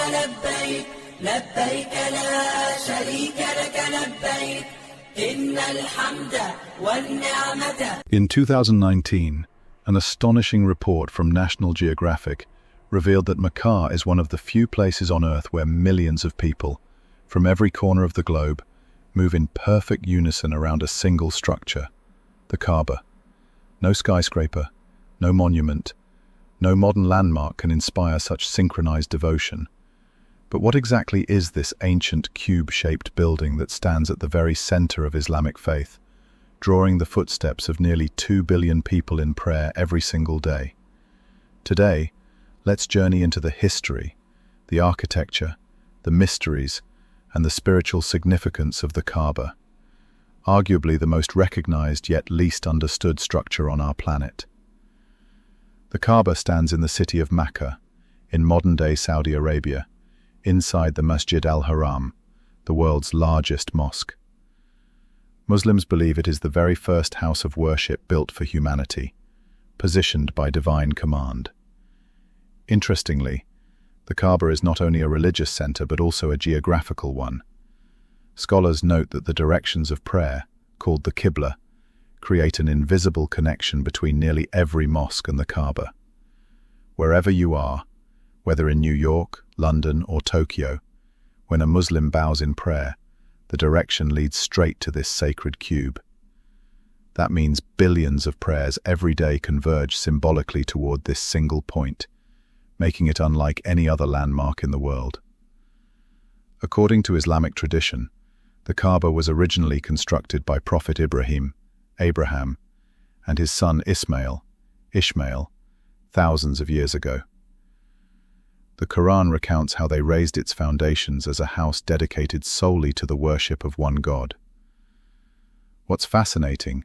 لبيك لبيك لا شريك لك لبيك إن الحمد والنعمة. In 2019, an astonishing report from National Geographic revealed that Makkah is one of the few places on Earth where millions of people, from every corner of the globe, move in perfect unison around a single structure, the Kaaba. No skyscraper, no monument, no modern landmark can inspire such synchronized devotion. But what exactly is this ancient cube-shaped building that stands at the very center of Islamic faith, drawing the footsteps of nearly 2 billion people in prayer every single day? Today, let's journey into the history, the architecture, the mysteries, and the spiritual significance of the Kaaba, arguably the most recognized yet least understood structure on our planet. The Kaaba stands in the city of Makkah, in modern-day Saudi Arabia, inside the Masjid al-Haram, the world's largest mosque. Muslims believe it is the very first house of worship built for humanity, positioned by divine command. Interestingly, the Kaaba is not only a religious center but also a geographical one. Scholars note that the directions of prayer, called the Qibla, create an invisible connection between nearly every mosque and the Kaaba. Wherever you are, whether in New York, London, or Tokyo, when a Muslim bows in prayer, the direction leads straight to this sacred cube. That means billions of prayers every day converge symbolically toward this single point, making it unlike any other landmark in the world. According to Islamic tradition, the Kaaba was originally constructed by Prophet Ibrahim, Abraham, and his son Ismail, Ishmael, thousands of years ago. The Quran recounts how they raised its foundations as a house dedicated solely to the worship of one God. What's fascinating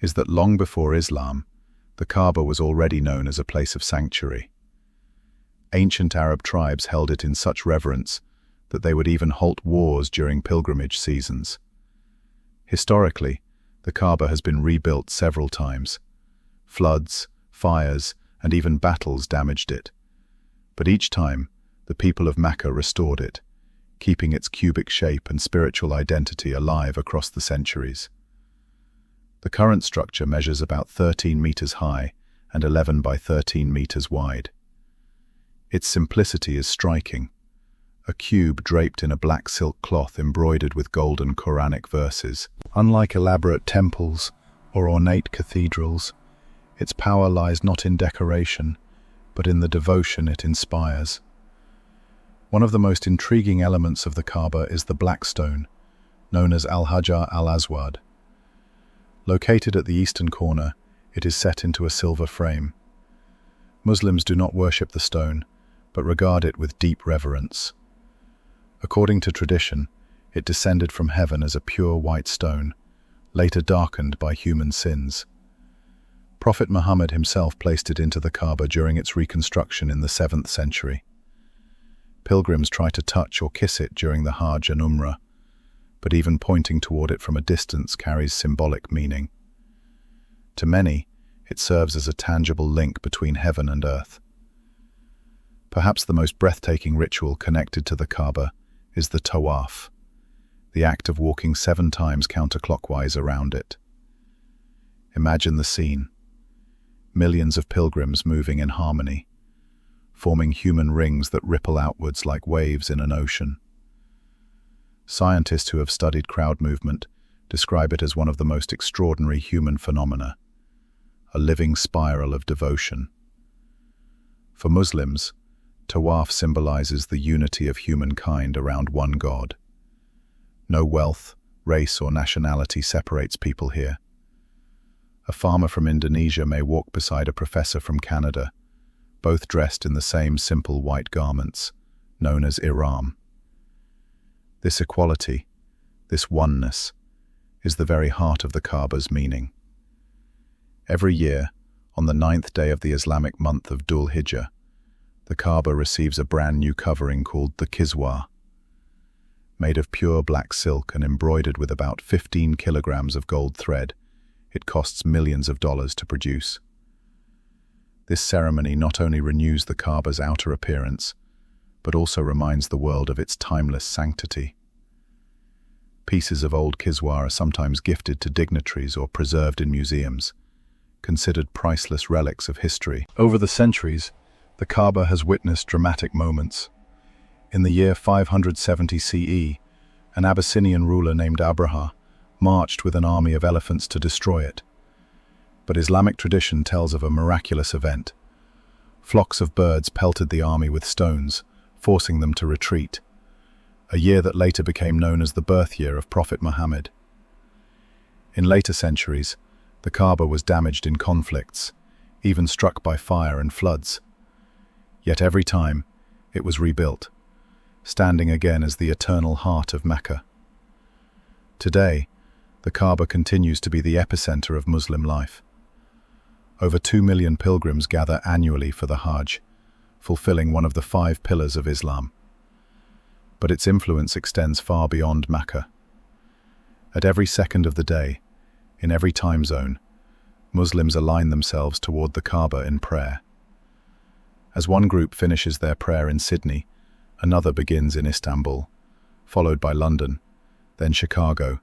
is that long before Islam, the Kaaba was already known as a place of sanctuary. Ancient Arab tribes held it in such reverence that they would even halt wars during pilgrimage seasons. Historically, the Kaaba has been rebuilt several times. Floods, fires, and even battles damaged it. But each time, the people of Makkah restored it, keeping its cubic shape and spiritual identity alive across the centuries. The current structure measures about 13 meters high and 11 by 13 meters wide. Its simplicity is striking. A cube draped in a black silk cloth embroidered with golden Quranic verses. Unlike elaborate temples or ornate cathedrals, its power lies not in decoration, but in the devotion it inspires. One of the most intriguing elements of the Kaaba is the black stone, known as al-Hajar al-Aswad. Located at the eastern corner, it is set into a silver frame. Muslims do not worship the stone, but regard it with deep reverence. According to tradition, it descended from heaven as a pure white stone, later darkened by human sins. Prophet Muhammad himself placed it into the Kaaba during its reconstruction in the 7th century. Pilgrims try to touch or kiss it during the Hajj and Umrah, but even pointing toward it from a distance carries symbolic meaning. To many, it serves as a tangible link between heaven and earth. Perhaps the most breathtaking ritual connected to the Kaaba is the Tawaf, the act of walking 7 times counterclockwise around it. Imagine the scene. Millions of pilgrims moving in harmony, forming human rings that ripple outwards like waves in an ocean. Scientists who have studied crowd movement describe it as one of the most extraordinary human phenomena, a living spiral of devotion. For Muslims, Tawaf symbolizes the unity of humankind around one God. No wealth, race, or nationality separates people here. A farmer from Indonesia may walk beside a professor from Canada, both dressed in the same simple white garments, known as ihram. This equality, this oneness, is the very heart of the Kaaba's meaning. Every year, on the 9th day of the Islamic month of Dhul Hijjah, the Kaaba receives a brand new covering called the Kiswah. Made of pure black silk and embroidered with about 15 kilograms of gold thread, it costs millions of dollars to produce. This ceremony not only renews the Kaaba's outer appearance, but also reminds the world of its timeless sanctity. Pieces of old Kiswah are sometimes gifted to dignitaries or preserved in museums, considered priceless relics of history. Over the centuries, the Kaaba has witnessed dramatic moments. In the year 570 CE, an Abyssinian ruler named Abraha marched with an army of elephants to destroy it. But Islamic tradition tells of a miraculous event. Flocks of birds pelted the army with stones, forcing them to retreat, a year that later became known as the birth year of Prophet Muhammad. In later centuries, the Kaaba was damaged in conflicts, even struck by fire and floods. Yet every time, it was rebuilt, standing again as the eternal heart of Mecca. Today, the Kaaba continues to be the epicenter of Muslim life. Over 2 million pilgrims gather annually for the Hajj, fulfilling one of the 5 pillars of Islam. But its influence extends far beyond Mecca. At every second of the day, in every time zone, Muslims align themselves toward the Kaaba in prayer. As one group finishes their prayer in Sydney, another begins in Istanbul, followed by London, then Chicago,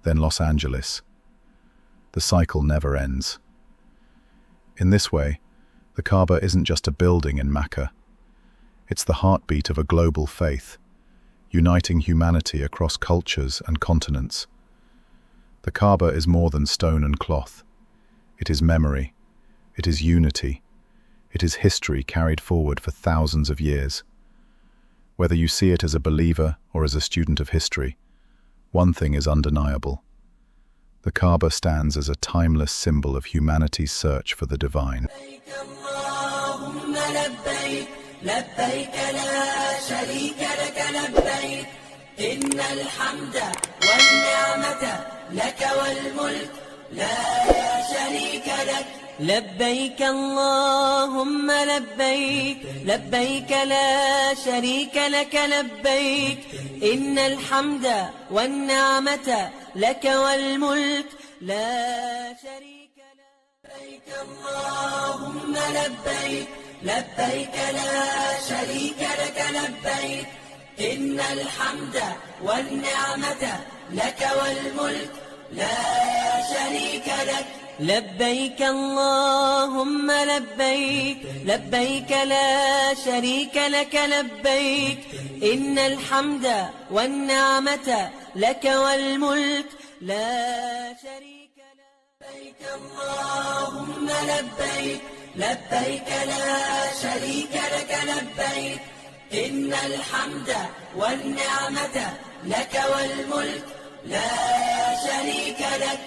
then Los Angeles. The cycle never ends. In this way, the Kaaba isn't just a building in Mecca. It's the heartbeat of a global faith, uniting humanity across cultures and continents. The Kaaba is more than stone and cloth. It is memory. It is unity. It is history carried forward for thousands of years. Whether you see it as a believer or as a student of history, one thing is undeniable. The Kaaba stands as a timeless symbol of humanity's search for the divine. لبيك لا شريك لك لبيك إن الحمد والنعمة لك والملك لا شريك لك لبيك اللهم لبيك لبيك لا شريك لك لبيك إن الحمد والنعمة لك والملك لا شريك لك لبيك اللهم لبيك لبيك لا شريك لك لبيك إن الحمد والنعمة لك والملك لا شريك لك لبيك اللهم لبيك لبيك لا شريك لك لبيك إن الحمد والنعمة لك والملك لا شريك لك لبيك اللهم لبيك لبيك لا شريك لك لبيك إن الحمد والنعمة لك والملك لا شريك لك